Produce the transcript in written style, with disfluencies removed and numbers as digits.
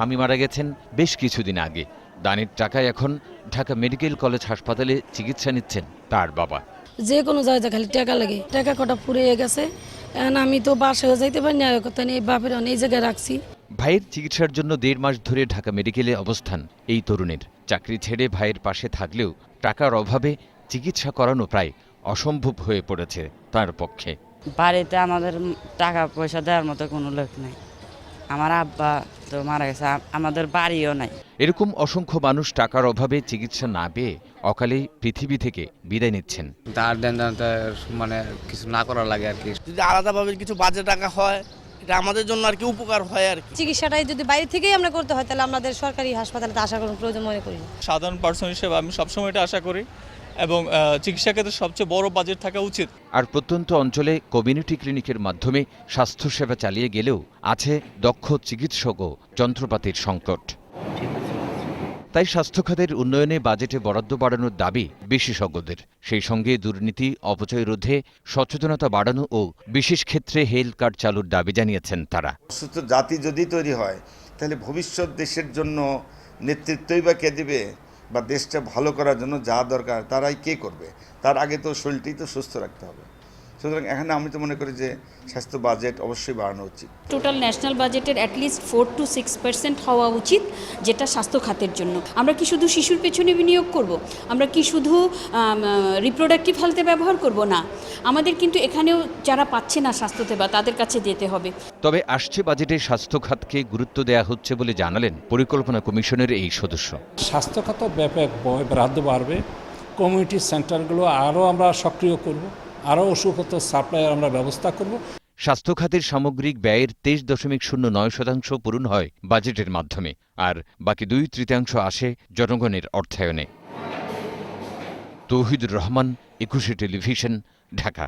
স্বামী মারা গেছেন বেশ কিছুদিন আগে। দানের টাকায় এখন ঢাকা মেডিকেল কলেজ হাসপাতালে চিকিৎসা নিচ্ছেন তার বাবা। যে কোনো জায়গায় খালি টাকা লাগে, টাকা কটা ফুরিয়ে গেছে। এখন আমি তো বাসায়ও যাইতে পারি না, কথা নিয়ে বাপের এই জায়গায় রাখছি। ভাইয়ের চিকিৎসার জন্য ১.৫ মাস ধরে ঢাকা মেডিকেলে অবস্থান এই তরুণের। চাকরি ছেড়ে ভাইয়ের পাশে থাকলেও টাকার অভাবে চিকিৎসা করানো প্রায় অসম্ভব হয়ে পড়েছে তার পক্ষে। বাড়িতে আমাদের টাকা পয়সা দেওয়ার মতো কোনো লোক নেই। আমার আব্বা তো মারা গেছে, আমাদের বাড়িও নাই। এরকম অসংখ্য মানুষ টাকার অভাবে চিকিৎসা না পেয়ে অকালেই পৃথিবী থেকে বিদায় নিচ্ছেন। দাঁড় দেন মানে কিছু না করা লাগে আর কি। যদি আলাদাভাবে কিছু বাজে টাকা হয়, এটা আমাদের জন্য আর কি উপকার হয় আর কি। চিকিৎসাটাই যদি বাইরে থেকেই আমরা করতে হয়, তাহলে আমাদের সরকারি হাসপাতালে তো আশা করার প্রয়োজন মনে করি। সাধারণ পার্সন হিসেবে আমি সবসময় এটা আশা করি, এবং চিকিৎসা ক্ষেত্রে সবচেয়ে বড় বাজেট থাকা উচিত। আর প্রত্যন্ত অঞ্চলে কমিউনিটি ক্লিনিকের মাধ্যমে স্বাস্থ্যসেবা চালিয়ে গেলেও আছে দক্ষ চিকিৎসক ও যন্ত্রপাতির সংকট। তাই স্বাস্থ্য খাতের উন্নয়নে বাজেটে বরাদ্দ বাড়ানোর দাবি বিশেষজ্ঞদের। সেই সঙ্গে দুর্নীতি অপচয় রোধে সচেতনতা বাড়ানো ও বিশেষ ক্ষেত্রে হেলথ কার্ড চালুর দাবি জানিয়েছেন তারা। সুস্থ জাতি যদি তৈরি হয়, তাহলে ভবিষ্যৎ দেশের জন্য নেতৃত্বই বা কে দেবে, বা দেশটা ভালো করার জন্য যা দরকার তারাই কে করবে। তার আগে তো শরীরটাই তো সুস্থ রাখতে হবে। সুতরাং এখানে আমি তো মনে করি যে স্বাস্থ্য বাজেট অবশ্যই বাড়ানো উচিত। টোটাল ন্যাশনাল বাজেটের অ্যাটলিস্ট 4 to 6% হওয়া উচিত, যেটা স্বাস্থ্য খাতের জন্য। আমরা কি শুধু শিশুর পেছনে বিনিয়োগ করব? আমরা কি শুধু রিপ্রোডাক্টিভ হেলথে ব্যবহার করব? না, আমাদের কিন্তু এখানেও যারা পাচ্ছে না স্বাস্থ্যসেবা, তাদের কাছে যেতে হবে। তবে আসছে বাজেটে স্বাস্থ্য খাতকে গুরুত্ব দেওয়া হচ্ছে বলে জানালেন পরিকল্পনা কমিশনের এই সদস্য। স্বাস্থ্য খাত ব্যাপক বরাদ্দ বাড়বে, কমিউনিটি সেন্টারগুলো আরও আমরা সক্রিয় করব, আরও ওষুধপত্র সাপ্লাইয়ের আমরা ব্যবস্থা করব। স্বাস্থ্য খাতের সামগ্রিক ব্যয়ের 23.09% পূরণ হয় বাজেটের মাধ্যমে, আর বাকি 2/3 আসে জনগণের অর্থায়নে। তৌহিদুর রহমান, 21 টেলিভিশন, ঢাকা।